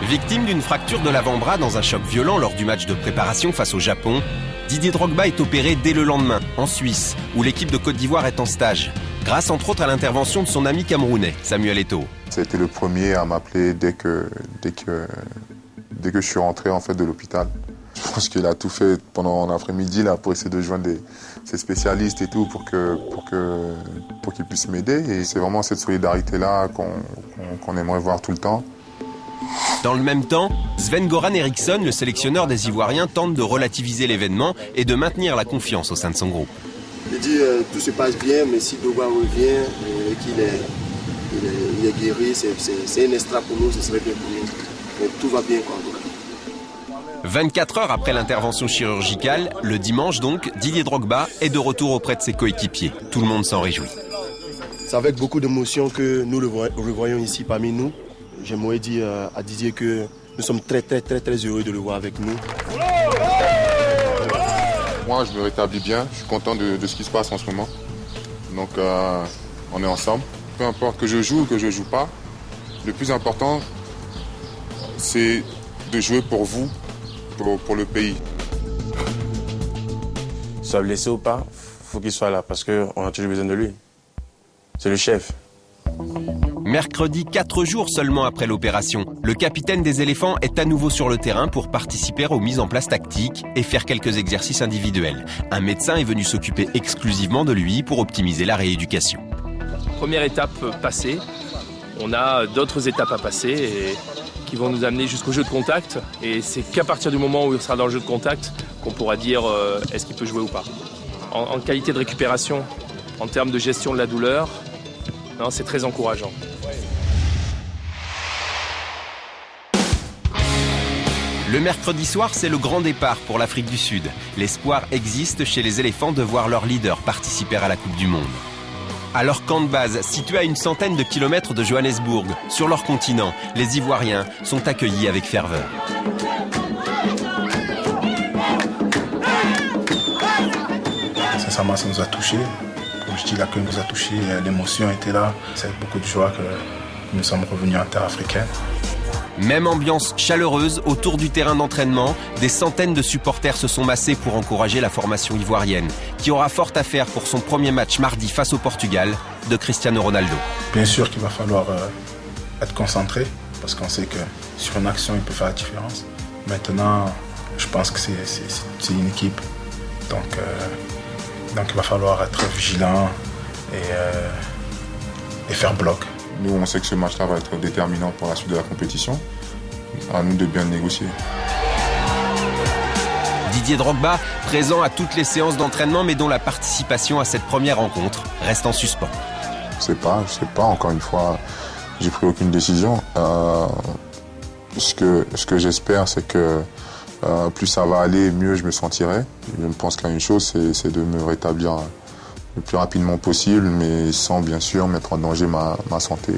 Victime d'une fracture de l'avant-bras dans un choc violent lors du match de préparation face au Japon, Didier Drogba est opéré dès le lendemain, en Suisse, où l'équipe de Côte d'Ivoire est en stage, grâce entre autres à l'intervention de son ami camerounais, Samuel Eto'o. Ça a été le premier à m'appeler dès que je suis rentré en fait, de l'hôpital. Je pense qu'il a tout fait pendant l'après-midi là, pour essayer de joindre ses spécialistes et tout pour qu'ils puissent m'aider. Et c'est vraiment cette solidarité-là qu'on aimerait voir tout le temps. Dans le même temps, Sven-Goran Eriksson, le sélectionneur des Ivoiriens, tente de relativiser l'événement et de maintenir la confiance au sein de son groupe. Il dit tout se passe bien, mais si Drogba revient et qu'il est guéri, c'est un extra pour nous, ce serait bien pour nous. Mais tout va bien quoi. 24 heures après l'intervention chirurgicale, le dimanche donc, Didier Drogba est de retour auprès de ses coéquipiers. Tout le monde s'en réjouit. C'est avec beaucoup d'émotion que nous le revoyons ici parmi nous. J'aimerais dire à Didier que nous sommes très heureux de le voir avec nous. Moi, je me rétablis bien. Je suis content de ce qui se passe en ce moment. Donc, on est ensemble. Peu importe que je joue ou que je ne joue pas, le plus important, c'est de jouer pour vous, pour le pays. Soit blessé ou pas, faut qu'il soit là parce qu'on a toujours besoin de lui. C'est le chef. Mercredi, 4 jours seulement après l'opération, le capitaine des éléphants est à nouveau sur le terrain pour participer aux mises en place tactiques et faire quelques exercices individuels. Un médecin est venu s'occuper exclusivement de lui pour optimiser la rééducation. Première étape passée, on a d'autres étapes à passer et qui vont nous amener jusqu'au jeu de contact. Et c'est qu'à partir du moment où il sera dans le jeu de contact qu'on pourra dire est-ce qu'il peut jouer ou pas. En qualité de récupération, en termes de gestion de la douleur, non, c'est très encourageant. Le mercredi soir, c'est le grand départ pour l'Afrique du Sud. L'espoir existe chez les éléphants de voir leur leader participer à la Coupe du Monde. À leur camp de base, situé à une centaine de kilomètres de Johannesburg, sur leur continent, les Ivoiriens sont accueillis avec ferveur. Sincèrement, ça nous a touchés. Comme je dis, l'accueil nous a touchés, l'émotion était là. C'est avec beaucoup de joie que nous sommes revenus en terre africaine. Même ambiance chaleureuse autour du terrain d'entraînement. Des centaines de supporters se sont massés pour encourager la formation ivoirienne, qui aura fort à faire pour son premier match mardi face au Portugal de Cristiano Ronaldo. Bien sûr qu'il va falloir être concentré, parce qu'on sait que sur une action, il peut faire la différence. Maintenant, je pense que c'est une équipe. Donc il va falloir être vigilant et faire bloc. Nous, on sait que ce match-là va être déterminant pour la suite de la compétition. À nous de bien le négocier. Didier Drogba, présent à toutes les séances d'entraînement, mais dont la participation à cette première rencontre reste en suspens. Je sais pas, encore une fois, j'ai pris aucune décision. Ce que j'espère, c'est que plus ça va aller, mieux je me sentirai. Je ne pense qu'à une chose, c'est de me rétablir le plus rapidement possible, mais sans bien sûr mettre en danger ma santé.